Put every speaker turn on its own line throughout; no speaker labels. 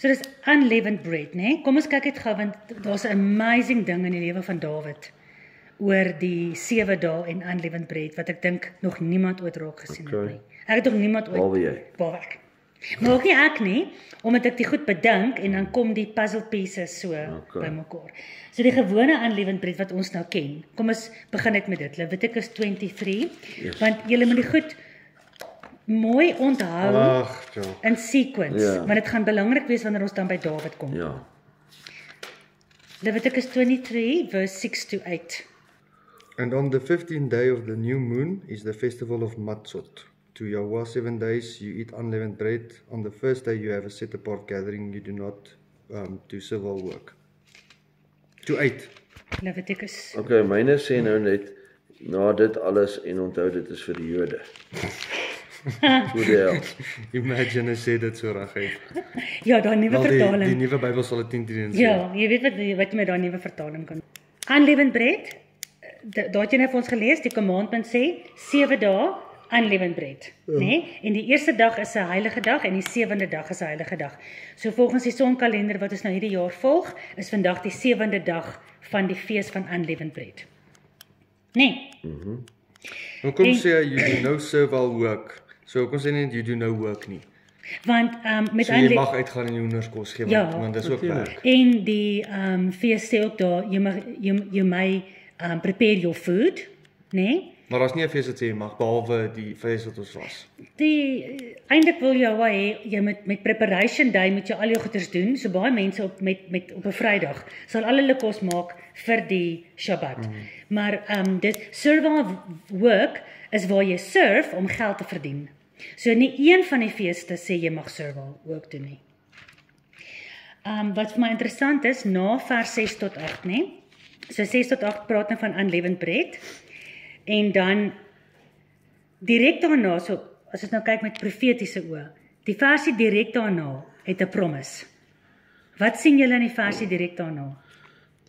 So dis unleavened bread, né? Kom ons kyk dit gou, want daar's 'n amazing ding in die lewe van Dawid oor die 7 dae en unleavened bread, wat ek dink nog niemand ooit raak gesien het nie. Ek het nog niemand ooit.
Behalwe jy.
Behalwe ek. Maar ook nie ek nie, omdat ek die goed bedink en dan kom die puzzle pieces so bymekaar. So die gewone unleavened bread wat ons nou ken. Kom ons begin net met dit. Levitikus 23, want julle moet die goed mooi onthou in sequence, want dit gaan belangrik wees wanneer ons dan by Dawid kom.
Ja.
Leviticus 23 verse 6 to 8.
And on the 15th day of the new moon is the festival of Matzot. To Yahweh 7 days you eat unleavened bread. On the first day you have a set apart gathering. You do not do civil work. To 8.
Leviticus.
Okay, myne sê nou net, na dit alles en onthou dit is vir die Jode. Hoe die hel.
Imagine as sê dit so reguit.
Ja, daar nuwe vertaling.
Die nuwe Bybel sal dit 10 sê.
Ja, jy weet wat jy met daai nuwe vertaling kan. Unleavened bread, daar het jy net vir ons gelees, die commandment sê 7 dae unleavened bread, né? En die eerste dag is 'n heilige dag en die 7de dag is 'n heilige dag. So volgens die sonkalender wat ons nou hierdie jaar volg, is vandag die 7de dag van die fees van unleavened bread. Nee.
Nou kom sê you do no civil work. So kom sê net you do no work nie.
Want met
so jy mag uitgaan en jy hoenderskos gee, want dis ook werk.
En die fees sê ook daar you may prepare your food, né?
Maar daar's nie 'n fees wat sê jy mag behalwe die fees wat ons was.
Eintlik wil jy hê jy met preparation day moet jy al jou goeders doen. So baie mense op 'n Vrydag sal al hulle kos maak vir die Sabbat. Maar dit servile work is waar jy serve om geld te verdien. So nie een van die feeste sê jy mag servile work doen nie. Wat vir my interessant is, na vers 6 tot 8, né? So 6 tot 8 praat nou van unleavened bread. En dan direk daarna, so as ons nou kyk met profetiese oë, die versie direk daarna het 'n promise. Wat sien julle in die versie direk daarna?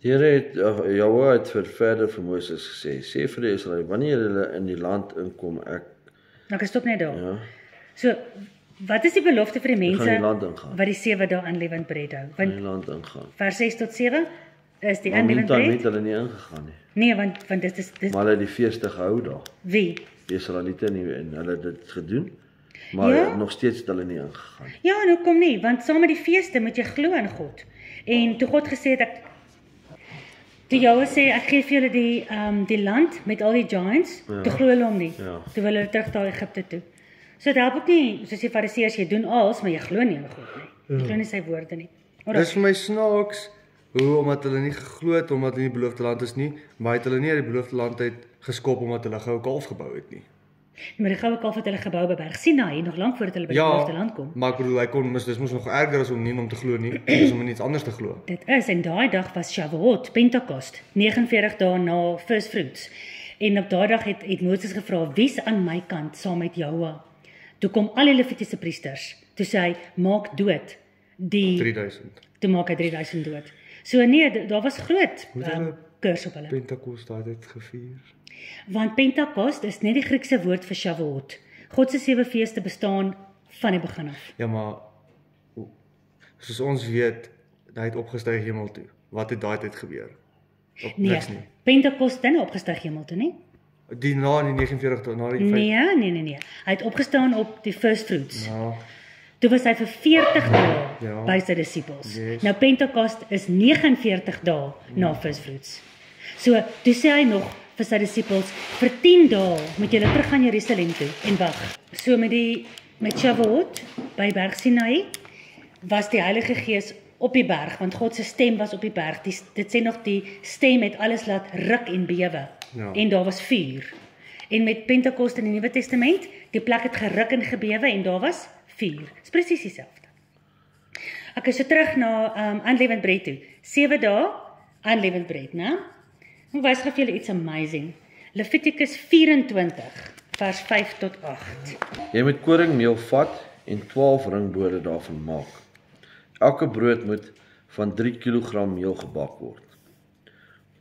Die Here het Jahweh het verder vir Moses gesê, sê vir die Israeliete, wanneer hulle in die land inkom,
Nou ek stop net daar.
Ja.
So, wat is die belofte vir die mense
die land ingaan.
wat die 7 dae unleavened bread hou?
in die land ingaan.
Vers 6 tot 7 is die
Maar
unleavened
dan
bread?
het hulle nie ingegaan nie.
Nee, want dit is
Maar hulle het die feeste gehou daar.
wie?
Die Israeliete nie, en hulle het dit gedoen, maar nog steeds het hulle nie ingegaan.
Ja, en hoekom nie? Want saam met die feeste moet jy glo in God. En toe God gesê het toe Jahwe sê ek gee vir julle die land met al die giants, toe glo hulle hom nie. Toe wil hulle terug na Egipte toe. So dit help ook nie, soos die Fariseërs, jy doen alles, maar jy glo nie in God nie. Jy glo nie sy woorde nie.
Dis vir my snaaks, omdat hulle nie geglo het, omdat hulle nie beloofde land is nie, maar het hulle nie uit die beloofde land uit geskop omdat hulle goue kalf gebou het nie.
Maar die goue kalf het hulle gebou by Berg Sinai, nog lank voordat hulle by die beloofde land kom.
Maar ek bedoel, hy kon dis mos nog erger as om nie om te glo nie, dis om iets anders te glo.
Dit is, en daai dag was Shavuot, Pentekost, 49 dae na First Fruits. En op daai dag het Moses gevra, wie's aan my kant saam met Jahwe? Toe kom al die Levitiese priesters, toe sê hy, maak dood die
3000.
Toe maak hy 3000 dood. So nee, daar was groot kurs op hulle.
Pentekost daai het gevier.
Want Pentekost is net die Griekse woord vir Shavuot. God se 7 feeste bestaan van die begin af.
Ja, maar soos ons weet, hy het opgestyg hemel toe. Wat het daai tyd gebeur? Niks nie.
Pentekost het nie opgestyg hemel toe nie.
Die na die 49 dae, na die 5.
Nee. Hy het opgestaan op die First Fruits.
Ja.
Toe was hy vir 40 dae by sy disippels. Nou Pentekost is 49 dae na First Fruits. So, toe sê hy nog vir sy disippels, vir 10 dae moet julle terug gaan Jerusalem toe en wag. So met Shavuot by Berg Sinai was die Heilige Gees op die berg, want God se stem was op die berg. Dit sê nog die stem het alles laat ruk en bewe. En daar was vuur. En met Pentekost in die Nuwe Testament, die plek het geruk en gebewe en daar was vuur. Dis presies dieselfde. Ek is so terug na unleavened bread toe. 7 dae unleavened bread, né? Ek wys gou vir julle iets amazing. Levitikus 24 vers 5 tot 8.
Jy moet koringmeel vat en 12 ringbode daarvan maak. Elke brood moet van 3 kg meel gebak word.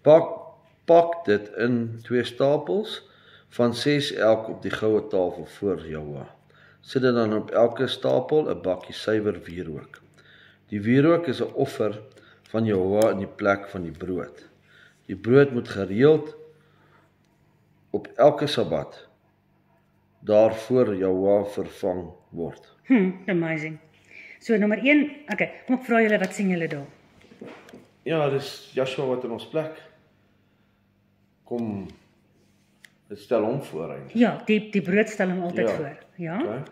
Pak dit in 2 stapels van 6 elk op die goue tafel voor Jahwe. Sit dit dan op elke stapel 'n bakkie suiwer wierook. Die wierook is 'n offer van Jehovah in die plek van die brood. Die brood moet gereeld op elke Sabbat daarvoor Jehovah vervang word.
Amazing. So nommer 1, okay, kom ek vra julle, wat sien julle daar?
Ja, dis Joshua wat in ons plek kom, dit stel hom voor eintlik.
Ja, die brood stel hom altyd
Ja.
voor. Ja.
Okay.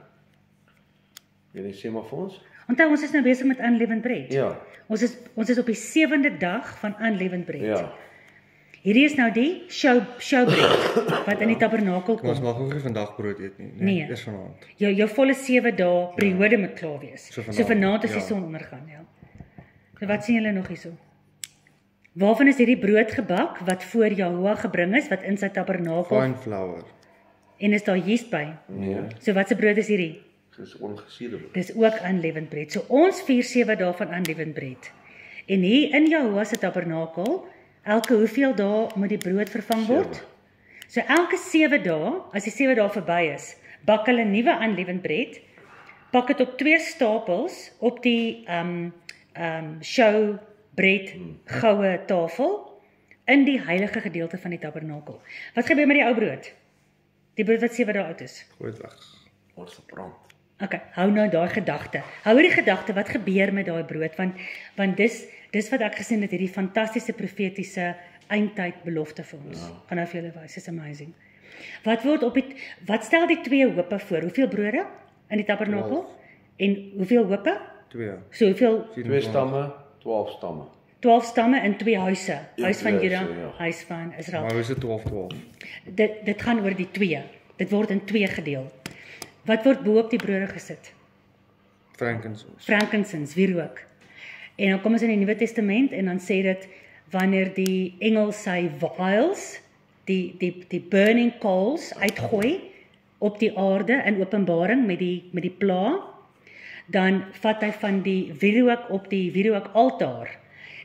Wil jy sê maar vir ons?
Onthou, ons is nou besig met unleavened bread.
Ja.
Ons is op die 7de dag van unleavened bread.
Ja.
Hierdie is nou die showbread wat in die tabernakel
Maar ons
kom.
mag ook nie vandag brood eet nie.
Nee.
Dis vanaand.
Jou volle 7 dae periode moet klaar wees.
So
So vanaand is die
ja.
son ondergaan, ja. So wat sien julle nog hierso? Waarvan is hierdie brood gebak wat voor Jehovah gebring is, wat in sy tabernakel,
Fine flour.
en is daar yeast by?
Nee,
So wat se brood is hierdie?
dis ongesuurde brood.
Dis ook unleavened bread. So ons vier 7 dae van unleavened bread. En hier in Jehovah se tabernakel, elke hoeveel dae moet die brood vervang word? So elke 7 dae, as die 7 dae verby is, bak hulle nuwe unleavened bread, pak dit op 2 stapels op die showbread goue tafel in die heilige gedeelte van die tabernakel. Wat gebeur met die ou brood? Die brood wat 7 dae oud is.
Gooi dit weg.
Word verbrand.
Okay, hou nou daai gedagte. Hou hierdie gedagte, wat gebeur met daai brood? Want dis wat ek gesien het, hierdie fantastiese profetiese eindtyd belofte vir ons. Gaan nou vir julle wys, is amazing. Wat stel die 2 hope voor? Hoeveel brode in die tabernakel? En hoeveel hope?
2.
So hoeveel?
2 stamme, 12 stamme.
12 stamme in 2 huise. Huis van
Ja,
Juda,
so, ja.
huis van Israel.
Maar hoe is dit 12?
Dit gaan oor die 2. Dit word in 2 gedeel. Wat word bo op die brode gesit? Frankincense, wierook. En dan kom ons in die Nuwe Testament en dan sê dit wanneer die engel sy vials, die burning coals uitgooi op die aarde in Openbaring met die pla, dan vat hy van die wierook op die wierookaltaar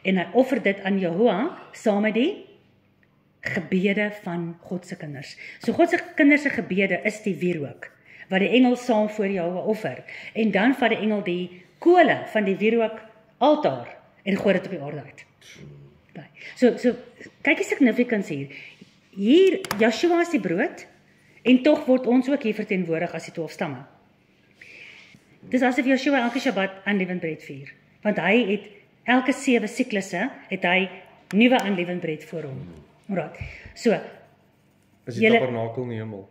en hy offer dit aan Jehovah saam met die gebede van God se kinders. So God se kinders se gebede is die wierook wat die engel saam voor Jehovah offer. En dan vat die engel die kole van die wierookaltaar en gooi dit op die aarde uit. So kyk die significance hier. Hier Joshua is die brood en tog word ons ook hier verteenwoordig as die 12 stamme. Dis asof Joshua elke Shabbat unleavened bread vier, want hy het elke 7 siklusse het hy nuwe unleavened bread voor hom. Alright. So
Is die tabernakel in die hemel?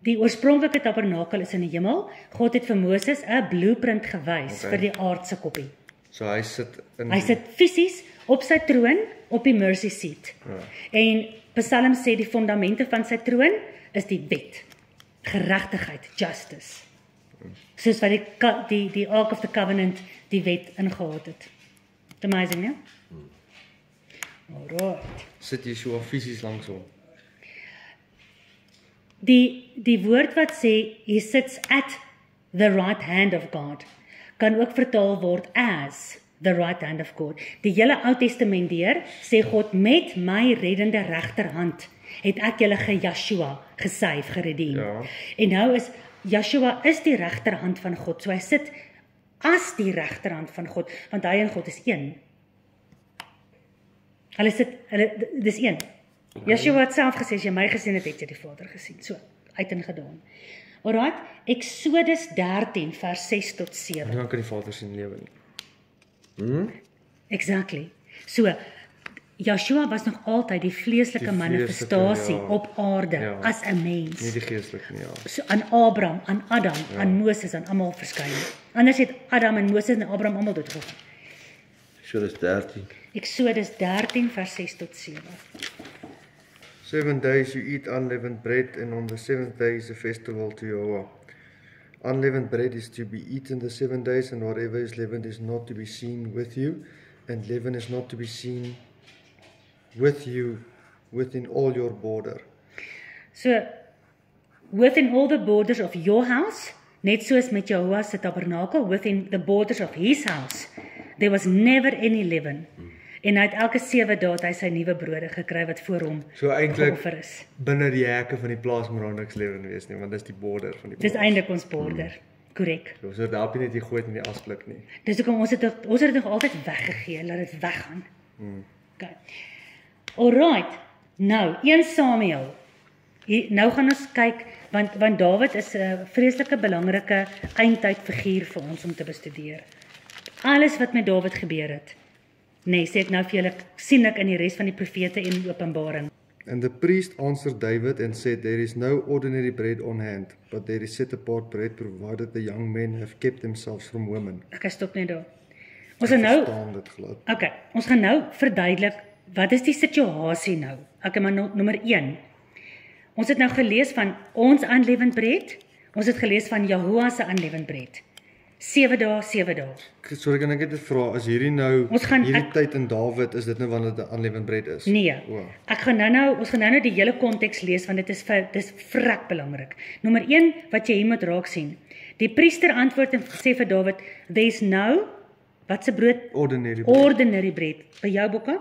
die oorspronklike tabernakel is in die hemel. God het vir Moses 'n blueprint gewys vir die aardse koppie.
So hy sit
fisies op sy troon op die mercy seat.
Ja.
En Psalm sê die fondamente van sy troon is die wet, geregtigheid, justice. Soos wat die Ark of the Covenant die wet ingehaat het. It's amazing, né? Alright.
Sit Yeshua fisies langs hom.
Die woord wat sê he sits at the right hand of God kan ook vertaal word as the right hand of God. Die hele Ou Testament deur sê God, met my reddende regterhand het ek julle ge-Joshua gesave, geredeem.
Ja.
En nou is Joshua is die regterhand van God. So hy sit as die regterhand van God, want hy en God is een. Dis een. Joshua het self gesê, as jy my gesien het, het jy die Vader gesien. So, uit en gedaan. Alright, Exodus 13 vers 6 tot 7.
En dan kan die Vader sien lewe nie.
Exactly. So, Joshua was nog altyd die vleeslike manifestasie op aarde as 'n mens.
Nie die geestelike nie, ja.
So aan Abraham, aan Adam, aan Moses, aan almal verskyn. Anders het Adam en Moses en Abraham almal doodgegaan.
Exodus 13.
Exodus 13 vers 6 tot 7.
7 days you eat unleavened bread, and on the 7th day is a festival to Jehovah. Unleavened bread is to be eaten the 7 days, and whatever is leavened is not to be seen with you, and leaven is not to be seen with you within all your border.
So, within all the borders of your house, net soos met Jehovah se tabernakel, within the borders of his house, there was never any leaven. En hy het elke 7 dae het hy sy nuwe brode gekry wat voor hom geoffer is.
Binne die hekke van die plaas moet daar niks lewen wees nie, want dis die border van die plaas.
Dis eintlik ons border. Korrek.
So daar help jy net jy gooi dit in die asblik nie.
Dis hoekom ons het dit nog altyd weggegee, laat dit weggaan. Okay. Alright. Nou, 1 Samuel. Nou gaan ons kyk, want Dawid is 'n vreeslike belangrike eindtydfiguur vir ons om te bestudeer. Alles wat met Dawid gebeur het. Nee, sê ek nou vir julle, sien ek in die res van die profete en Openbaring.
And the priest answered David and said, There is no ordinary bread on hand, but there is set apart bread provided the young men have kept themselves from women.
Ek stop net daar. Ons gaan nou, okay, ons gaan nou verduidelik, wat is die situasie nou? Okay, maar nommer 1. Ons het nou gelees van ons unleavened bread, ons het gelees van Jahoua se unleavened bread. 7 dae, 7 dae.
Sorry, kan ek net vra, is hierdie nou, hierdie tyd in Dawid, is dit nou wanneer dit unleavened bread is?
Nee, ons gaan nou die hele konteks lees, want dit is vrek belangrik. Nommer 1, wat jy hier moet raak sien. Die priester antwoord en sê vir Dawid, there's no, wat se brood? Ordinary bread. By jou, Bokka?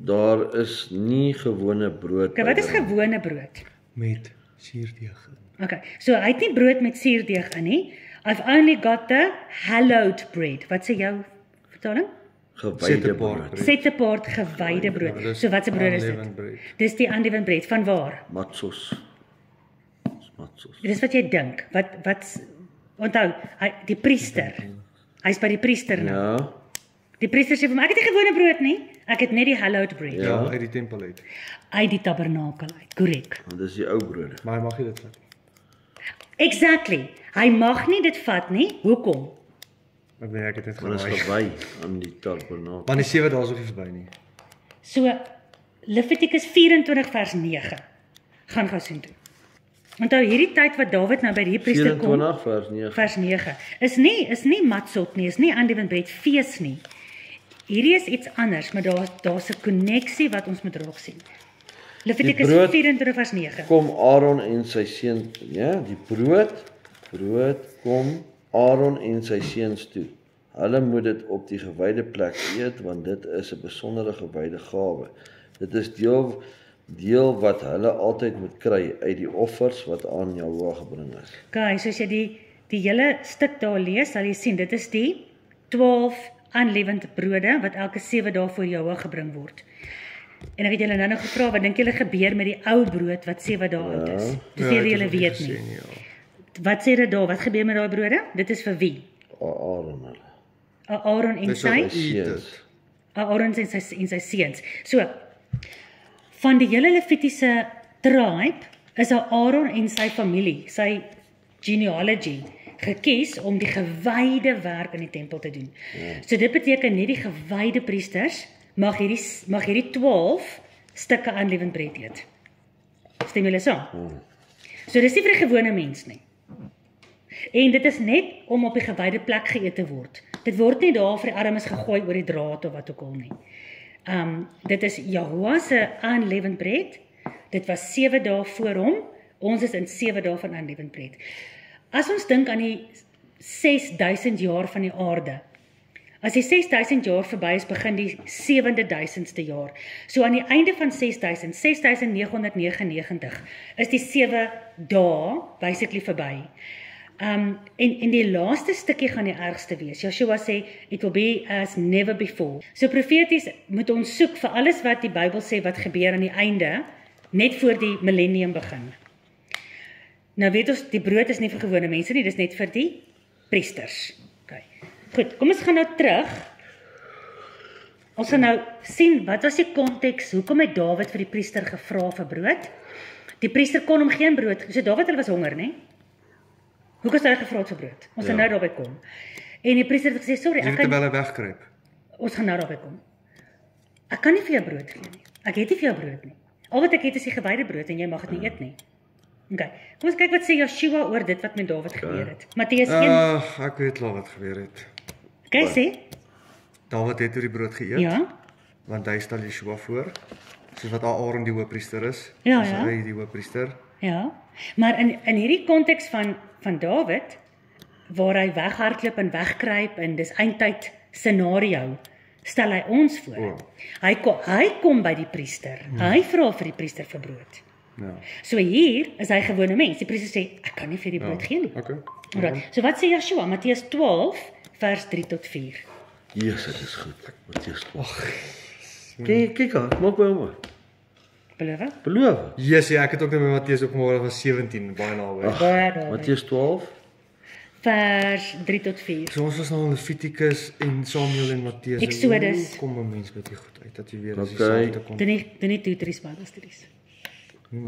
Daar is nie gewone brood.
Okay, wat is gewone brood?
Met suurdeeg in.
Okay, so hy het nie brood met suurdeeg in nie. I've only got the hallowed bread. Wat sê jou vertaling?
Gewyde brood.
Set apart gewyde brood. So wat se brood is dit? Dis die unleavened bread. Van waar?
Matsos.
Dis wat jy dink. Onthou, die priester. Hy's by die priester nou.
Ja.
Die priester sê vir my, ek het nie gewone brood nie. Ek het net die hallowed bread.
Ja, uit die tempel uit.
Uit die tabernakel uit. Korrek.
Want dis die ou brode.
Maar hy mag nie dit vat.
Exactly. Hy mag nie dit vat nie. Hoekom?
Ek weet ek het dit
gewaai. Want is gewy aan die tabernakel.
Want die 7 dae is ook nie verby nie.
So Levitikus 24 vers 9. Gaan gou sien toe. Onthou hierdie tyd wat Dawid nou by die priester kom.
24 vers 9.
Is nie matzot nie, is nie unleavened bread fees nie. Hierdie is iets anders, maar daar's 'n koneksie wat ons moet raak sien. Levitikus 24 vers 9.
Kom Aaron en sy seun, ja, die brood kom Aaron en sy seuns toe. Hulle moet dit op die gewyde plek eet, want dit is 'n besondere gewyde gawe. Dit is deel wat hulle altyd moet kry uit die offers wat aan Jahoua gebring is.
Okay, soos jy die hele stuk daar lees, sal jy sien, dit is die 12 unleavened brode wat elke 7 dae voor Jahoua gebring word. En ek het julle nou nog gevra, wat dink julle gebeur met die ou brood wat 7 dae oud is? Dis nie julle weet nie. Wat sê dit daar? Wat gebeur met daai brode? Dit is vir wie?
Aaron.
Aaron en sy seuns. Aaron en sy seuns. So, van die hele Levitiese tribe is Aaron en sy familie, sy genealogy, gekies om die gewyde werk in die tempel te doen. Ja. So dit beteken nie die gewyde priesters mag hierdie 12 stukke unleavened bread eet. Stem julle saam? So dis nie vir 'n gewone mens nie. En dit is net om op die gewyde plek geëet te word. Dit word nie daar vir die armes gegooi oor die draad of wat ook al nie. Dit is Jahoua se unleavened bread. Dit was 7 dae voor hom. Ons is in 7 dae van unleavened bread. As ons dink aan die 6000 jaar van die aarde. As die 6000 jaar verby is, begin die 7000ste jaar. So aan die einde van 6999 is die 7 dae basically verby. En die laaste stukkie gaan die ergste wees. Joshua sê, it will be as never before. So profeties moet ons soek vir alles wat die Bybel sê wat gebeur aan die einde, net voor die millennium begin. Nou weet ons, die brood is nie vir gewone mense nie, dis net vir die priesters. Okay. Goed, kom ons gaan nou terug. Ons gaan nou sien, wat was die konteks, hoekom het Dawid vir die priester gevra vir brood? Die priester kon hom geen brood, so Dawid hulle was honger, nie? Hoekom het hy gevra vir brood? Ons gaan nou daarby kom. En die priester het gesê, sorry, ek kan
terwyl hy wegkruip.
Ons gaan nou daarby kom. Ek kan nie vir jou brood gee nie. Ek het nie vir jou brood nie. Al wat ek het is die gewyde brood en jy mag dit nie eet nie. Okay. Kom ons kyk wat sê Joshua oor dit wat met Dawid gebeur het. Matteus 1.
Ek weet al wat gebeur het.
Okay, sê.
Dawid het oor die brood geëet.
Ja.
Want hy stel Joshua voor. Soos wat Aaron die hoëpriester is.
Ja,
is hy die hoëpriester.
Ja. Maar in hierdie konteks van Dawid, waar hy weghardloop en wegkruip en dis eindtyd scenario, stel hy ons voor. Hy kom by die priester. Hy vra vir die priester vir brood.
Ja.
So hier is hy gewone mens. Die priester sê, ek kan nie vir die brood gee nie.
Okay.
Alright. So wat sê Joshua? Matteus 12 vers 3 tot 4.
Jesus, dit is goed. Matteus 12. Kyk, maak by hom.
Beloof?
Beloof.
Yes, ja, ek het ook net met Matteus opgemaak, dat was 17, baie naby.
Matteus 12
vers 3 tot 4.
So ons was nou in Levitikus en Samuel en Matteus.
Exodus.
Hoe kom 'n mens met die goed uit dat jy weet as jy
Okay.
saam te kom?
Doen nie toetries Bybelstudies.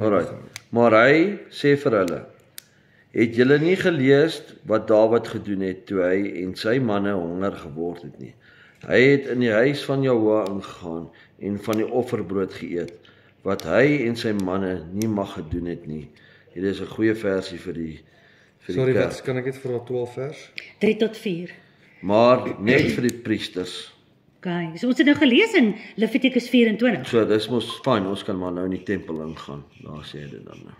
Alright. Maar hy sê vir hulle: Het julle nie gelees wat Dawid gedoen het toe hy en sy manne honger geword het nie? Hy het in die huis van Jahwe ingegaan en van die offerbrood geëet, wat hy en sy manne nie mag gedoen het nie. Hier is 'n goeie versie vir die
Sorry,
kerk.
wat kan ek net vir daai 12 vers?
3 tot 4.
Maar net vir die priesters.
Okay, so ons het nou gelees in Levitikus 24.
So dis mos fyn, ons kan maar nou in die tempel ingaan. Daar sê hy dit dan nou.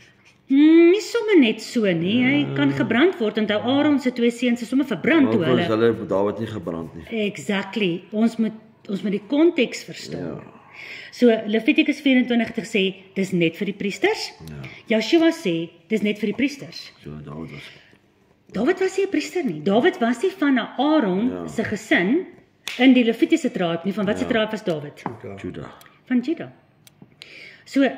Nie sommer net so nie, hy kan gebrand word. Onthou Aaron se 2 seuns is sommer verbrand toe
Maar
hulle.
hulle Dawid nie gebrand nie.
Exactly. Ons moet die konteks verstaan.
Ja.
So Levitikus 24 het gesê dis net vir die priesters.
Ja.
Joshua sê dis net vir die priesters.
So Dawid was
Dawid was nie 'n priester nie. Dawid was nie van Aaron
Ja.
se gesin in die Levitiese tribe nie. Van wat se tribe was Dawid?
Juda.
Van Juda. So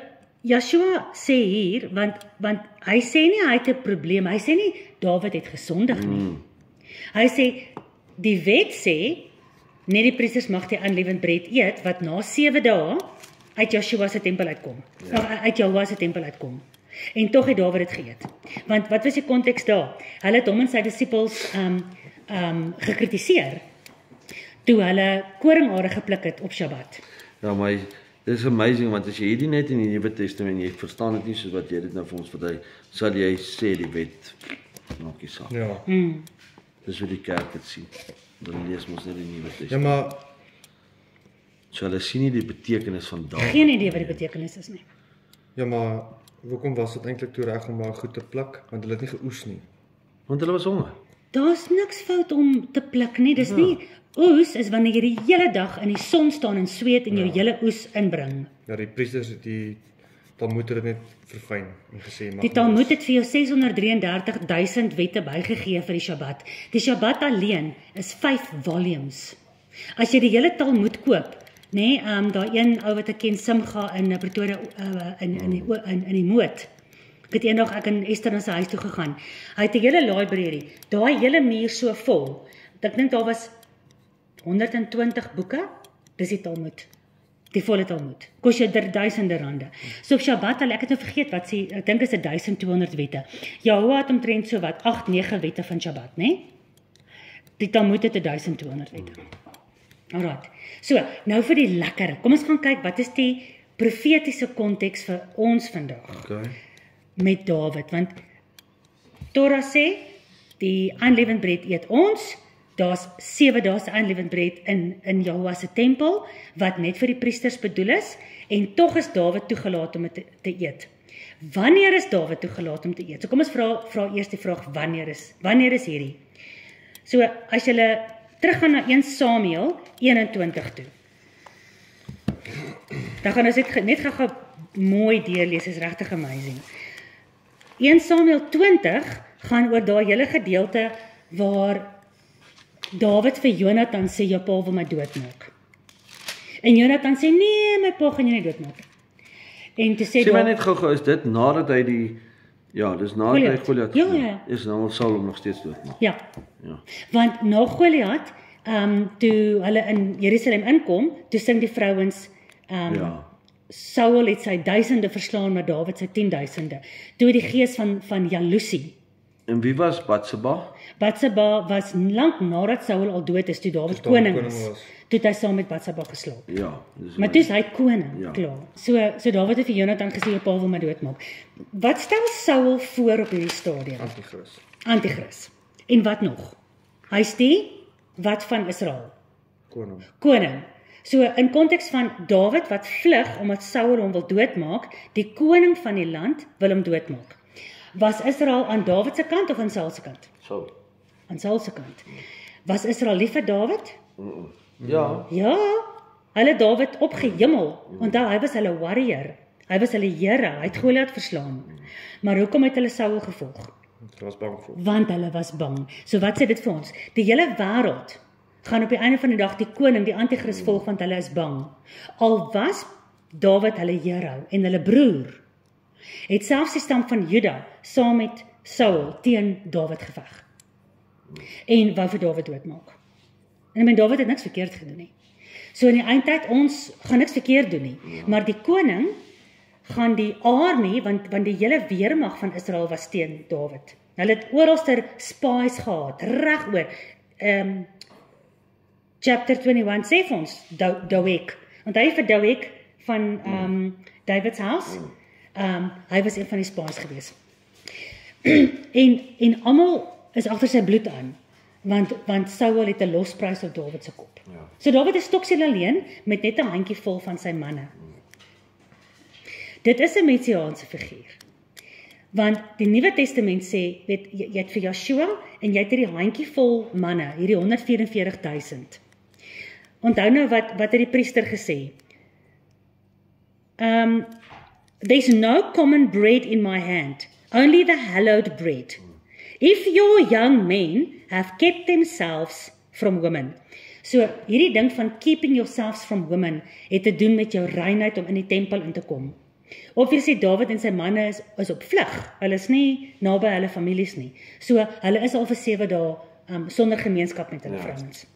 Joshua sê hier, want hy sê nie hy het 'n probleem. Hy sê nie Dawid het gesondig nie. Hy sê die wet sê net die priesters mag die unleavened bread eet wat na 7 dae uit Joshua se tempel uitkom. Uit Jahwe se tempel uitkom. En tog het Dawid dit geëet. Want wat was die konteks daar? Hulle het hom en sy disippels gekritiseer toe hulle koringare gepluk het op Sabbat.
Ja, maar dis amazing want as jy hierdie net in die Nuwe Testament jy verstaan dit nie soos wat jy dit nou vir ons vertel, sal jy sê die wet maak nie saak.
Ja.
Dis hoe die kerk dit sien. Dan lees ons net die Nuwe
Ja,
Testament.
maar
So hulle sien nie die betekenis van Dawid.
Geen idee wat die betekenis is nie.
hoekom was dit eintlik toe reg om maar goed te pluk? Want hulle het nie geoes nie.
Want hulle was honger.
Daar's niks fout om te pluk nie. Dis nie oes is wanneer jy die hele dag in die son staan en sweet en jou hele oes inbring.
Ja, die priesters het die Talmud het dit net verfyn en gesê mag.
Die Talmud het vir jou 633.000 wette bygegee vir die Sabbat. Die Sabbat alleen is 5 volumes. As jy die hele Talmud koop, nê, daai een ou wat ek ken, Simcha in Pretoria in die Moot. Ek het eendag ek in Esther na sy huis toe gegaan. Hy het 'n hele library, daai hele muur so vol. Ek dink daar was 120 boeke. Dis die Talmud. Die volle Talmud. Kos jou duisende rande. So op Sabbat, ek het nou vergeet wat sê, ek dink is 1200 wette. Jahwe het omtrent so wat 8-9 wette van Sabbat, né? Die Talmud het 1200 wette. Alright. So, nou vir die lekkere. Kom ons gaan kyk wat is die profetiese konteks vir ons vandag
Okay.
met Dawid, want Torah sê die unleavened bread eet ons. Daar's 7 dae se unleavened bread in Jahwe se tempel wat net vir die priesters bedoel is en tog is Dawid toegelaat om dit te eet. Wanneer is Dawid toegelaat om te eet? So kom ons vra eers die vraag wanneer is hierdie? So as jy teruggaan na 1 Samuel 21 toe. Dan gaan ons net gou mooi deurlees, is regtig amazing. 1 Samuel 20 gaan oor daai hele gedeelte waar Dawid vir Jonathan sê, jou pa wil my doodmaak. En Jonathan sê, nee, my pa gaan jy nie doodmaak. En toe sê
Sê my
Dawid,
net gou is dit nadat hy dis nadat hy Goliat
Ja, ja.
is nou sal hom nog steeds doodmaak.
ja,
Ja.
want na Goliat, toe hulle in Jerusalem inkom, toe sing die vrouens,
Ja.
Saul het sy duisende verslaan, maar Dawid sy 10.000. Toe die gees van jaloesie.
En wie was Batseba?
Batseba was lank nadat Saul al dood is, toe Dawid koning is. Toe het hy saam met Batseba geslaap.
Ja, dis
Maar toe is hy koning,
Ja.
klaar. So Dawid het vir Jonathan gesê, jou pa wil my doodmaak. Wat stel Saul voor op hierdie stadium? Antichrist. En wat nog? Hy's die wat van Israel? Koning. So in konteks van Dawid wat vlug omdat Saul hom wil doodmaak, die koning van die land wil hom doodmaak. Was Israel aan Dawid se kant of aan Saul se kant?
So.
Aan Saul se kant. Was Israel lief vir Dawid?
Ja.
Ja, hulle Dawid opgehemel. Onthou, hy was hulle warrior. Hy was hulle Here, hy het Goliat verslaan. Maar hoekom het hulle Saul gevolg?
Hulle was bang vir hom.
Want hulle was bang. So wat sê dit vir ons? Die hele wêreld gaan op die einde van die dag die koning, die anti-kris volg, want hulle is bang. Al was Dawid hulle hero en hulle broer, het selfs die stam van Juda saam met Saul teen Dawid geveg. En wou vir Dawid doodmaak. En Dawid het niks verkeerd gedoen nie. So in die eindtyd, ons gaan niks verkeerd doen nie. Maar die koning gaan die army, want die hele weermag van Israel was teen Dawid. Hulle het oralster spies gehad, reg oor. Chapter 21 sê vir ons, Doeg. Want hy vir Doeg van David's huis, hy was een van die spies gewees. en almal is agter sy bloed aan, want Saul het 'n losprys op Dawid se kop.
Ja.
So Dawid is stoksel alleen met net 'n handjie vol van sy manne. Dit is 'n messiaanse figuur. Want die Nuwe Testament sê, weet jy het vir Joshua en jy het hierdie handjie vol manne, hierdie 144,000. Onthou nou wat het die priester gesê? There's no common bread in my hand, only the hallowed bread. If your young men have kept themselves from women. So hierdie ding van keeping yourselves from women het te doen met jou reinheid om in die tempel in te kom. Obviously Dawid en sy manne is op vlug. Hulle is nie naby hulle families nie. So hulle is al vir 7 dae sonder gemeenskap met hulle vrouens.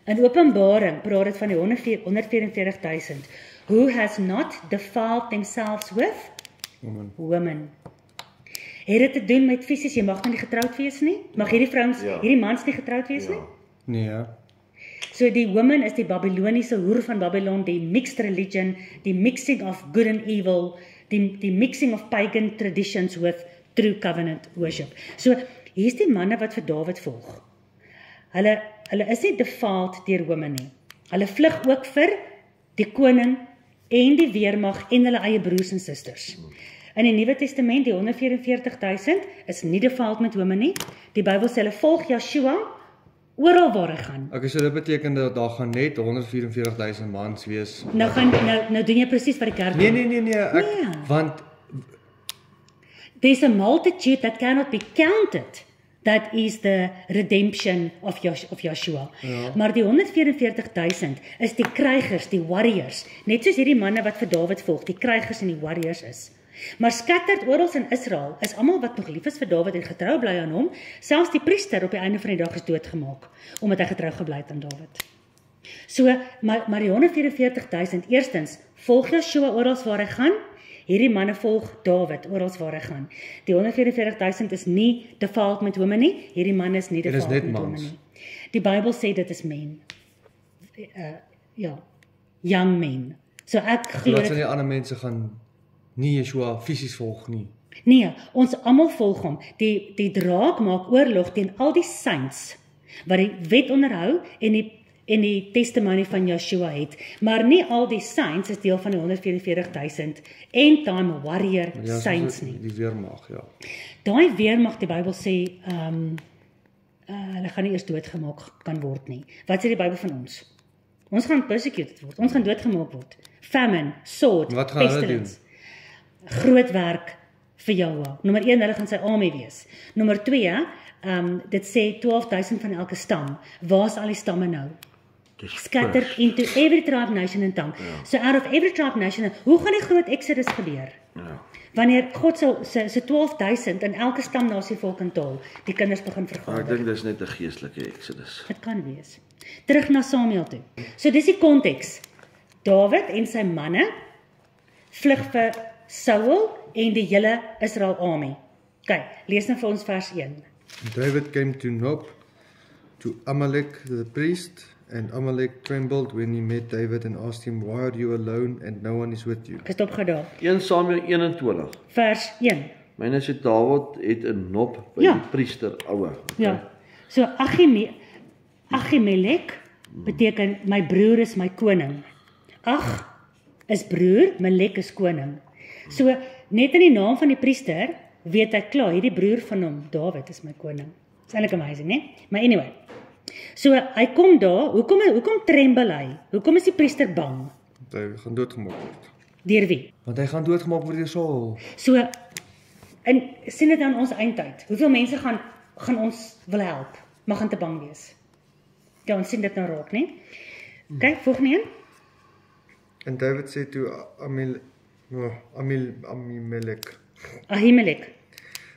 In Openbaring praat dit van die 144,000 who has not defiled themselves with women. Het dit te doen met fisies, jy mag nie getroud wees nie? Mag hierdie vrouens, hierdie mans nie getroud wees nie?
Nee.
So die woman is die Babyloniese hoer van Babylon, die mixed religion, die mixing of good and evil, die mixing of pagan traditions with true covenant worship. So hier's die manne wat vir Dawid volg. Hulle is nie defiled deur women nie. Hulle vlug ook vir die koning en die weermag en hulle eie broers en susters. In die Nuwe Testament, die 144,000 is nie defiled met women nie. Die Bybel sê hulle volg Joshua oral waar hy gaan.
Okay, so dit beteken dat daar gaan net 144,000 mans wees.
Nou doen jy presies wat die kerk
Nee,
Nee.
want
there's a multitude that cannot be counted. That is the redemption of Joshua. Ja. Maar die 144,000 is die krygers, die warriors. Net soos hierdie manne wat vir Dawid volg, die krygers en die warriors is. Maar skatterd oral in Israel is almal wat nog lief is vir Dawid en getrou bly aan hom. Selfs die priester op die einde van die dag is doodgemaak, omdat hy getrou gebly het aan Dawid. So, maar die 144,000, eerstens, volg Joshua oral waar hy gaan. Hierdie manne volg Dawid oral waar hy gaan. Die 144,000 is nie defiled met women nie. Hierdie manne is nie defiled met women nie. Die Bybel sê dit is men. Young men. So ek glo
dat die ander mense gaan nie Joshua fisies volg nie.
Nee, ons almal volg hom. Die draak maak oorlog teen al die saints wat die wet onderhou en die testimonie van Joshua het. Maar nie al die saints is deel van die 144,000 end-time warrior saints nie.
Die weermag, ja.
Daai weermag, die Bybel sê, hulle gaan nie eers doodgemaak kan word nie. Wat sê die Bybel van ons? Ons gaan persecuted word, ons gaan doodgemaak word. Famine, sword,
wat gaan
pestilence. Groot werk vir Jahwe. Nommer 1, hulle gaan sy army wees. Nommer 2, dit sê 12,000 van elke stam. Waar is al die stamme nou? Scattered into every tribe, nation and tongue. Ja. So out of every tribe, nation, hoe gaan die groot exodus gebeur? Ja. Wanneer God se 12,000 in elke stam, nasie, volk en taal, die kinders begin vergader.
Ek dink dis net 'n geestelike exodus.
Dit kan wees. Terug na Samuel toe. So dis die konteks. Dawid en sy manne vlug vir Saul en die hele Israel army. Kyk, lees nou vir ons vers 1.
David came to Nob, to Amalek the priest, and Amalek trembled when he met David and asked him, why are you alone and no one is with you?
Ek stop gou daar.
1 Samuel 21.
Vers 1.
Myne sê Dawid het 'n Nob by die priester ouer. Okay?
Ja. So Achimelek beteken my broer is my koning. Ag is broer, Melek is koning. So net in die naam van die priester weet ek klaar, hierdie broer van hom, Dawid is my koning. It's eintlik amazing, né? Maar anyway. So hy kom daar, hoekom tremble hy? Hoekom is die priester bang?
Hy gaan doodgemaak word.
Deur wie?
Want hy gaan doodgemaak word deur Saul.
So, en sien dit aan ons eindtyd. Hoeveel mense gaan ons wil help, maar gaan te bang wees. Ja, ons sien dit nou raak, né? Okay, volgende een.
And David said to
Ahimelech.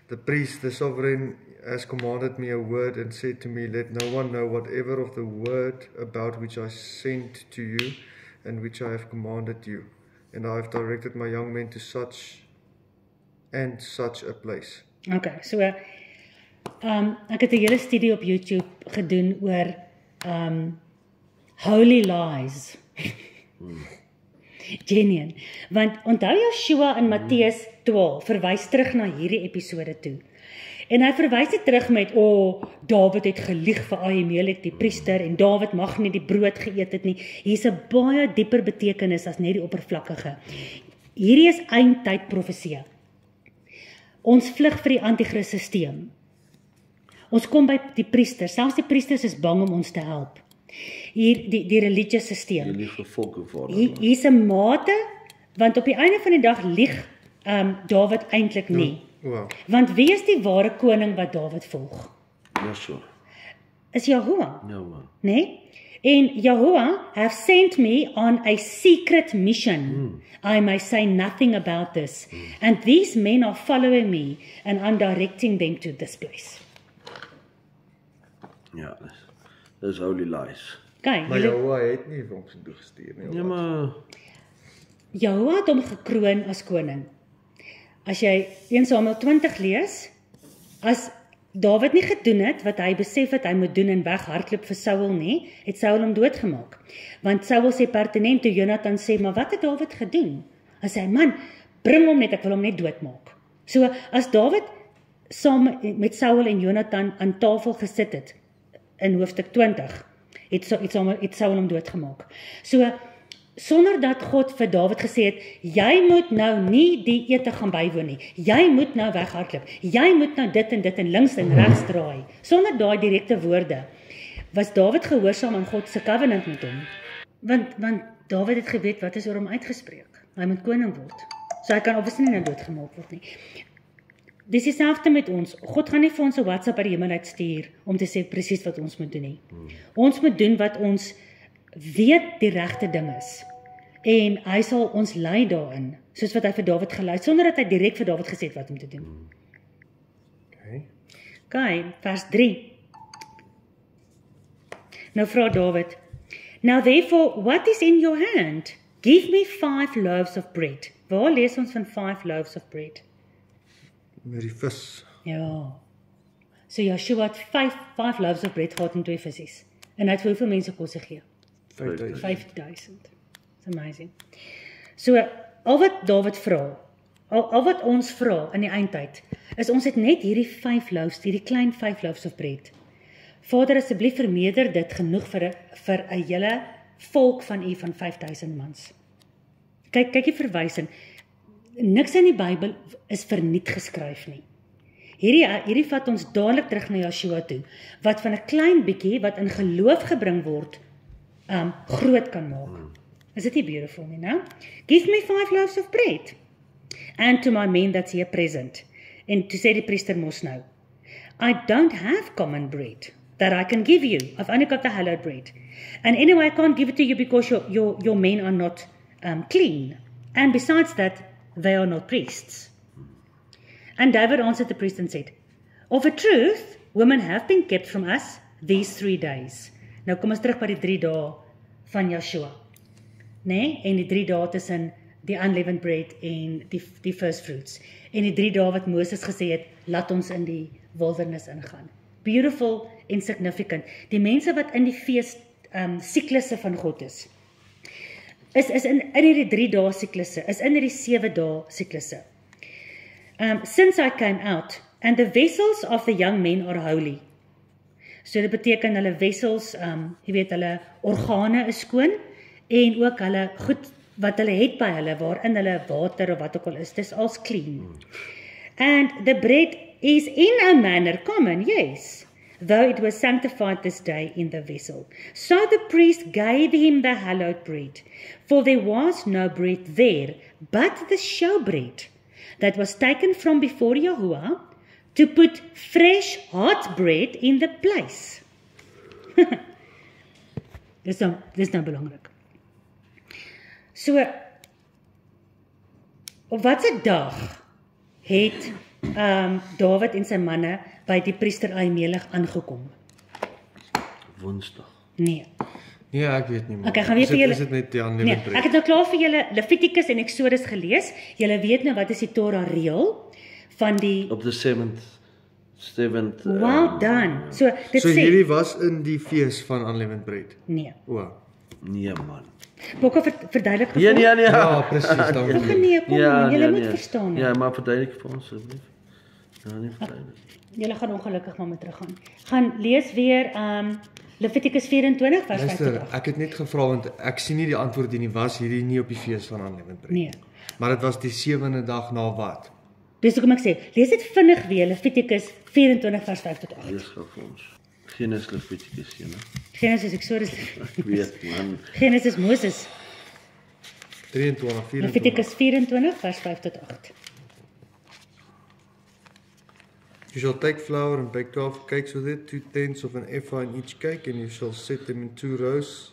The priest, the sovereign, has commanded me a word and said to me, let no one know whatever of the word about which I sent to you and which I have commanded you. And I have directed my young men to such and such a place.
Okay, so ek het 'n hele studie op YouTube gedoen oor holy lies. Genuine. Want onthou Joshua in Matteus 12 verwys terug na hierdie episode toe. En hy verwys dit terug met, Dawid het gelieg vir Ahimelech die priester en Dawid mag nie die brood geëet het nie. Hier's 'n baie dieper betekenis as net die oppervlakkige. Hierdie is eindtyd profesie. Ons vlug vir die anti-kris stelsel. Ons kom by die priester, selfs die priesters is bang om ons te help. Hier die religious stelsel.
Die gevolge van.
Hier's 'n mate, want op die einde van die dag lieg Dawid eintlik nie.
Wow.
Want wie is die ware koning wat Dawid volg?
Joshua.
Is Yahuwah,
Ja, man.
né? En Yahuwah have sent me on a secret mission. I may say nothing about this. And these men are following me and I'm directing them to this place.
Ja, dis holy lies.
Kyk,
Maar Jahoua het nie vir hom so toegestuur nie.
Ja, maar
Yahuwah het hom gekroon as koning. As jy 1 Samuel 20 lees, as Dawid nie gedoen het wat hy besef het hy moet doen en weghardloop vir Saul nie, het Saul hom doodgemaak. Want Saul sê pertinent toe Jonathan sê, maar wat het Dawid gedoen? Hy sê, man, bring hom net, ek wil hom net doodmaak. So, as Dawid saam met Saul en Jonathan aan tafel gesit het, in hoofstuk 20, het Saul hom doodgemaak. So, sonder dat God vir Dawid gesê het, jy moet nou nie die ete gaan bywoon nie, jy moet nou weghardloop, jy moet nou dit en links en regs draai, sonder daai direkte woorde, was Dawid gehoorsaam aan God se covenant met hom, want Dawid het geweet wat is oor hom uitgespreek, hy moet koning word, so hy kan obviously nie nou doodgemaak word nie. Dis dieselfde met ons, God gaan nie vir ons 'n WhatsApp uit die hemel uitstuur, om te sê presies wat ons moet doen nie. Ons moet doen wat ons weet die regte ding is. En hy sal ons lei daarin, soos wat hy vir Dawid gelei het, sonder dat hy direk vir Dawid gesê het wat om te doen. Okay, vers 3. Nou vra Dawid, now therefore, what is in your hand? Give me 5 loaves of bread. Waar lees ons van 5 loaves of bread?
Met die vis.
Ja. So Joshua het 5 loaves of bread gehad en 2 visies. En hy het vir hoeveel mense kos gegee? 5,000. It's amazing. So, al wat Dawid vra, al wat ons vra in die eindtyd, is ons het net hierdie 5 loaves, hierdie klein 5 loaves of bread. Vader, asseblief vermeerder dit genoeg vir 'n hele volk van u van 5,000 mans. Kyk die verwysing. Niks in die Bybel is verniet geskryf nie. Hierdie vat ons dadelik terug na Joshua toe, wat van 'n klein bietjie wat in geloof gebring word, groot kan maak. Is dit nie beautiful nie, nou? Give me 5 loaves of bread, and to my men that's here present. En toe sê die priester mos nou, I don't have common bread that I can give you. I've only got the hallowed bread. And anyway, I can't give it to you because your men are not clean. And besides that, they are not priests. And David answered the priest and said, of a truth, women have been kept from us these 3 days. Nou kom ons terug by die 3 dae van Joshua. Nee, en die 3 dae tussen die unleavened bread en die first fruits. En die 3 dae wat Moses gesê het, laat ons in die wildernis ingaan. Beautiful and significant. Die mense wat in die fees siklusse van God is in hierdie 3 dae siklusse, is in hierdie 7 dae siklusse. Since I came out, and the vessels of the young men are holy. So dit beteken hulle wessels, jy weet, hulle organe is skoon, en ook hulle goed wat hulle het by hulle, waarin hulle water of wat ook al is, dis als clean. And the bread is in a manner common, yes, though it was sanctified this day in the vessel. So the priest gave him the hallowed bread, for there was no bread there, but the showbread that was taken from before Yahuwah to put fresh hot bread in the place. Dis nou belangrik. So, op watse dag het Dawid en sy manne by die priester Ahimelech aangekom?
Woensdag.
Nee.
Nee, ek weet nie.
Okay, gaan weer vir julle.
Is dit net die
Nee, ek het nou klaar vir julle Levitikus en Exodus gelees. Julle weet nou wat is die Torah reël van die
Op the seventh.
Well done. So dit
So
sê
hierdie was in die fees van unleavened bread.
nee.
O.
Nee man.
Bokka verduidelik
Nee.
Ja, presies, dankie.
Ag nee, kom aan, julle moet verstaan.
Ja, maar verduidelik vir ons asseblief. Ja, nie verduidelik.
Julle gaan ongelukkig maar met teruggaan. Gaan lees weer Levitikus 24 vers 5 tot
Luister,
8.
ek het net gevra want ek sien nie die antwoord hier nie, was hierdie nie op die fees van unleavened bread.
Nee.
Maar dit was die 7de dag na wat?
Dis hoekom ek sê, lees dit vinnig weer Levitikus 24 vers 5 tot 8.
Lees gou vir ons. Genesis Levitikus 1.
Genesis, Exodus,
Ek weet man.
Genesis, Moses,
23, 24.
Levitikus 24 vers 5 tot 8.
You shall take flour and bake 12 cakes with it, 2/10 of an ephah in each cake, and you shall set them in 2 rows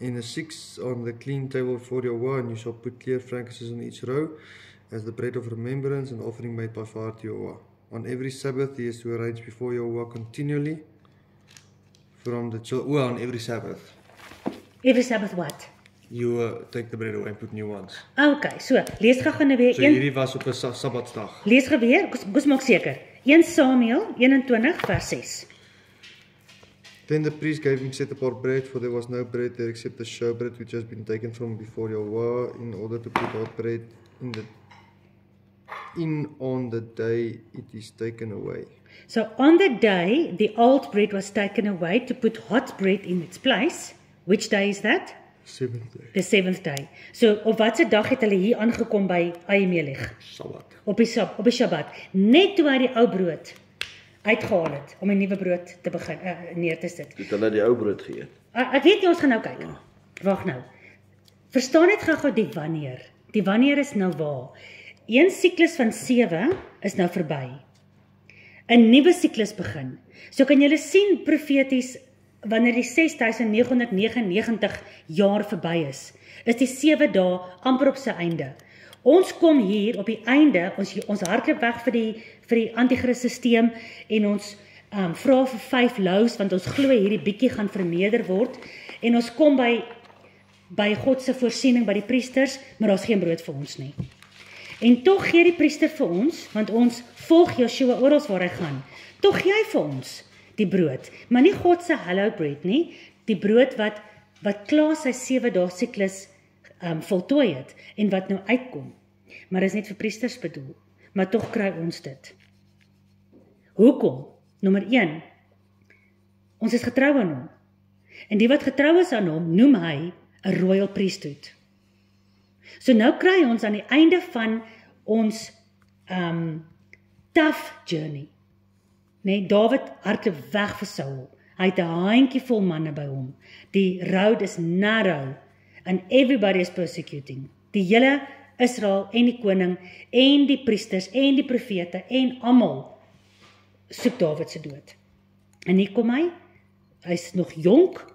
in a 6 on the clean table before Yahuwah, and you shall put clear frankincense on each row as the bread of remembrance and offering made by fire to Yahuwah. On every Sabbath he is to arrange before Yahuwah continually from the children. On every Sabbath
Every Sabbath what?
you take the bread away and put new ones.
Okay, so, lees gou nou weer
So
een.
hierdie was op 'n Sabbatsdag.
Lees gou weer, kom maak seker. 1 Samuel 21 vers 6.
Then the priest gave him set apart bread, for there was no bread there except the showbread which has been taken from before Yahuwah, in order to put hot bread in on the day it is taken away.
So on the day the old bread was taken away to put hot bread in its place, which day is that?
7th day.
The 7th day. So op watse dag het hulle hier aangekom by Ahimelech?
Sabbat.
Op die Shabbat. Net toe hy die ou brood uitgehaal het om 'n nuwe brood te begin neer te sit.
Het hulle die ou brood geëet?
Ek weet nie, ons gaan nou kyk. Wag nou. Verstaan net gou die wanneer. Die wanneer is nou waar. Een siklus van 7 is nou verby. 'n Nuwe siklus begin. So kan julle sien profeties wanneer die 6999 jaar verby is die 7 dae amper op sy einde. Ons kom hier op die einde, ons hardloop weg vir die anti-kris stelsel en ons vra vir 5 loaves want ons glo hierdie bietjie gaan vermeerder word en ons kom by God se voorsiening by die priesters, maar daar's geen brood vir ons nie. En tog gee die priester vir ons, want ons volg Joshua oral waar hy gaan. Tog gee hy vir ons die brood, maar nie God se hallowed bread nie, die brood wat klaar sy 7 dae siklus voltooi het en wat nou uitkom. Maar is net vir priesters bedoel, maar tog kry ons dit. Hoekom? Nommer 1, ons is getrou aan hom. En die wat getrou is aan hom, noem hy 'n royal priesthood. So nou kry ons aan die einde van ons tough journey. Nee, Dawid hardloop weg vir Saul. Hy het 'n handjie vol manne by hom. Die road is narrow and everybody is persecuting. Die hele Israel en die koning en die priesters en die profete en almal soek Dawid se dood. En hier kom hy's nog jonk,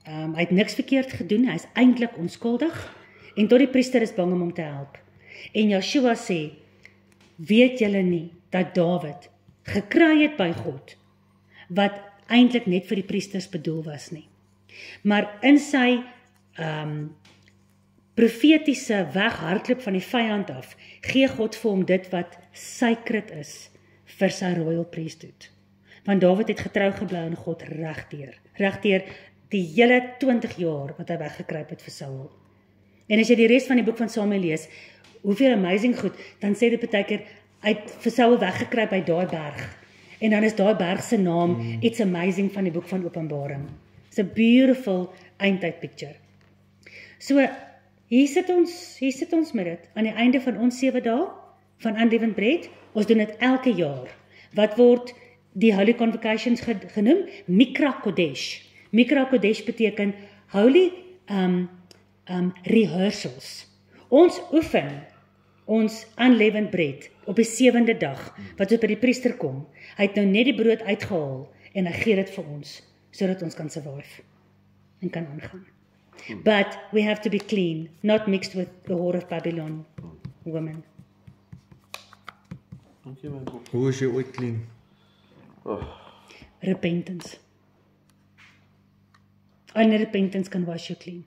hy het niks verkeerd gedoen, hy's eintlik onskuldig en tot die priester is bang om hom te help. En Joshua sê, weet julle nie dat Dawid gekry het by God, wat eintlik net vir die priesters bedoel was nie. Maar in sy profetiese weghardloop van die vyand af, gee God vir hom dit wat sacred is vir sy royal priesthood. Want Dawid het getrou gebly aan God regdeur die hele 20 jaar wat hy weggekruip het vir Saul. En as jy die res van die boek van Samuel lees, hoeveel amazing goed, dan sê dit baie keer, hy het vir Saul weggekruip by daai berg. En dan is daai berg se naam It's Amazing van die boek van Openbaring. It's a beautiful eindtyd picture. So, hier sit ons met dit, aan die einde van ons 7 dae, van Unleavened Bread, ons doen dit elke jaar. Wat word die Holy Convocations genoem? Mikra Kodesh. Mikra Kodesh beteken Holy rehearsals. Ons oefen ons unleavened bread op die 7de dag, wat ons by die priester kom. Hy het nou net die brood uitgehaal en hy gee dit vir ons, sodat ons kan survive en kan aangaan. But we have to be clean, not mixed with the whore of Babylon women.
Dankie my boek.
Hoe is jy ooit clean?
Repentance. Only repentance can wash you clean.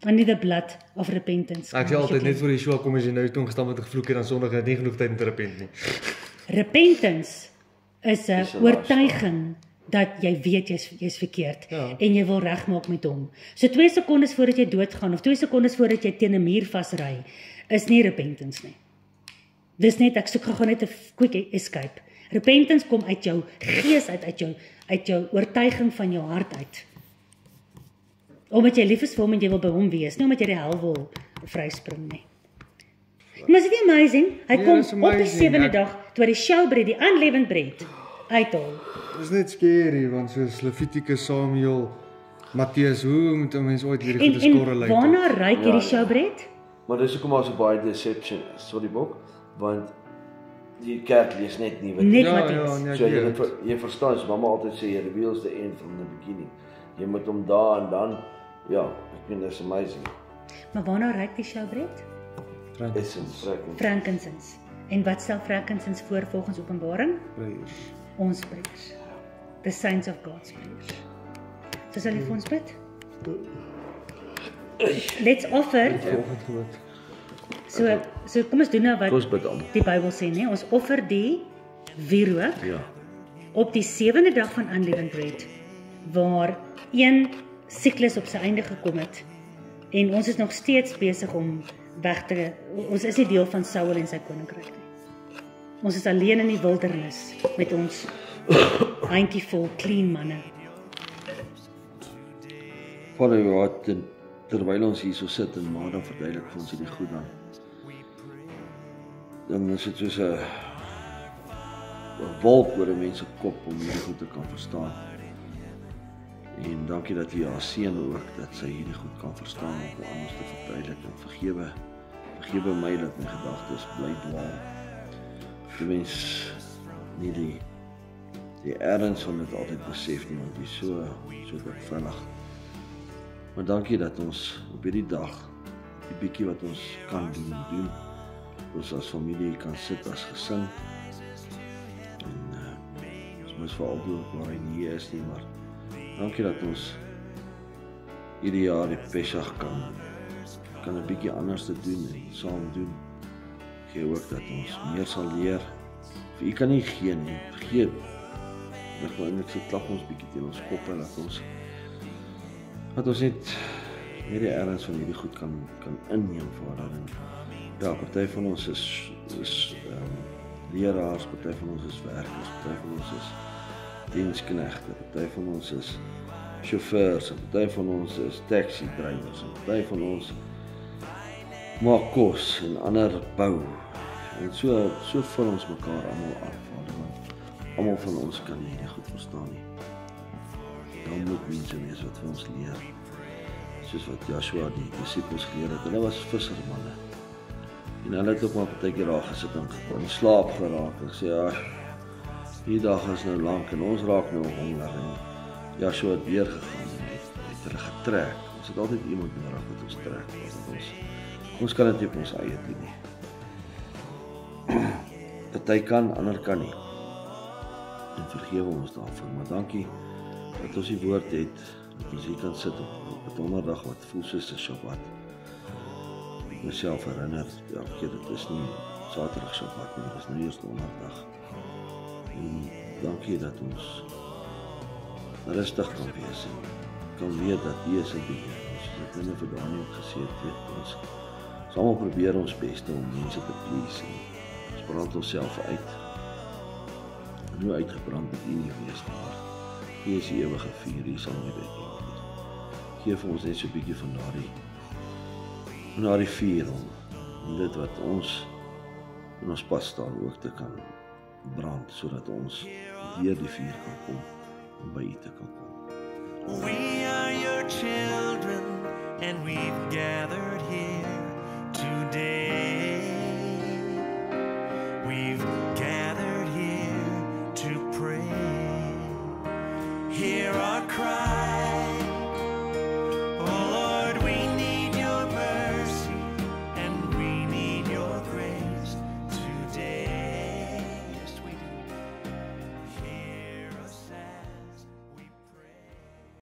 Only the blood of repentance can
Ek sê
wash you
altyd, net
clean.
voor Yeshua kom as jy nou toe gestaan met gevloek en dan sondig het nie genoeg tyd om te repent nie.
Repentance is 'n
Dis 'n
oortuiging dat jy weet jy's verkeerd
Ja.
en jy wil regmaak met hom. So 2 sekondes voordat jy doodgaan of 2 sekondes voordat jy teen 'n muur vasry, is nie repentance nie. Dis net ek soek gou net 'n quick escape. Repentance kom uit jou gees uit jou oortuiging van jou hart uit. Omdat jy lief is vir hom en jy wil by hom wees, nie omdat jy die hel wil vryspring nie. Maar is dit nie amazing? Hy
Ja,
kom
dis
op die
amazing.
7de dag, toe hy die showbread, die unleavened bread, uithaal.
Dis net scary, want soos Levitikus, Samuel, Matteus, hoe moet 'n mens ooit hierdie goeie
En
skorrel
waarna ruik hierdie
Ja.
showbread?
Maar dis hoekom daar so baie deception is, sorry Bok, want die kerk lees net nie wat
Net
Ja,
Matteus.
ja,
so
nee,
jy verstaan, so mamma altyd sê, jy reveals the end from the beginning. Jy moet hom daar en dan, ja, ek vind dis amazing.
Maar waarna ruik die showbread?
Essence, reckon.
Frankincense. En wat stel frankincense voor volgens Openbaring?
prayers.
Ons prayers. The saints of God's prayers. So sal jy vir ons bid? Let's offer.
Volgende woord.
So kom ons doen nou
Kom ons
wat
bid almal.
die Bybel sê, né? Ons offer die wierook
Ja.
op die 7de dag van unleavened bread, waar een siklus op sy einde gekom het. En ons is nog steeds besig om weg te, ons is nie deel van Saul en sy koninkryk nie. Ons is alleen in die wildernis met ons handjievol clean manne.
Vader God, terwyl ons hier so sit en maar dan verduidelik vir ons hierdie goed dan is dit soos 'n wolk oor 'n mens se kop om hierdie goed te kan verstaan. En dankie dat jy haar seën ook, dat sy hierdie goed kan verstaan om anders te verduidelik en vergewe my dat my gedagtes bly dwaal. Die mens nie die erns van dit altyd besef nie, want jy so vervullig. Maar dankie dat ons op hierdie dag, die bietjie wat ons kan doen, ons as familie kan sit as gesin. En ons moet veral doen waar hy nie is nie, maar dankie dat ons hierdie jaar die Pesach kan 'n bietjie anders te doen en saam doen. Gee ook dat ons meer sal leer. Vir u kan nie gee nie, vergeet. Dat nou net so klap ons bietjie teen ons koppe dat ons net hierdie erns van hierdie goed kan inneem, Vader. En ja, party van ons is leraars, party van ons is werkers, party van ons is diensknegte, party van ons is sjofeurs, party van ons is taxi drywers, party van ons maak kos en ander bou. En so vul ons mekaar almal af, Vader, want almal van ons kan hierdie goed verstaan nie. Dan moet mense wees wat vir ons leer. Soos wat Joshua die disippels geleer het. Hulle was vissermanne. En hulle het ook maar partykeer daar gesit en in slaap geraak en sê, ja, die dag is nou lank en ons raak nou honger. En Joshua het weer gegaan en het hulle getrek. Ons het altyd iemand nodig wat ons trek. Ons kan dit nie op ons eie doen nie. Party kan, ander kan nie. En vergewe ons daarvoor, maar dankie dat ons die woord het, dat ons hier kan sit op 'n donderdag wat voel soos 'n Sabbat. Ek myself herinner, elke keer dit is nie Saterdag Sabbat nie, dit is nou eers donderdag. En dankie dat ons rustig kan wees en kan weet dat U is in beheer. Ons het binne vir Daniel gesê het, ons almal probeer ons beste om mense te please en ons brand onsself uit. En hoe uitgebrand het U nie wees nie, maar U is die ewige vuur, U sal nie weggaan nie. Geef vir ons net so 'n bietjie van daardie vuur om dit wat ons in ons pas staan ook te kan brand, sodat ons deur die vuur kan kom en by U te kan kom.
We are your children.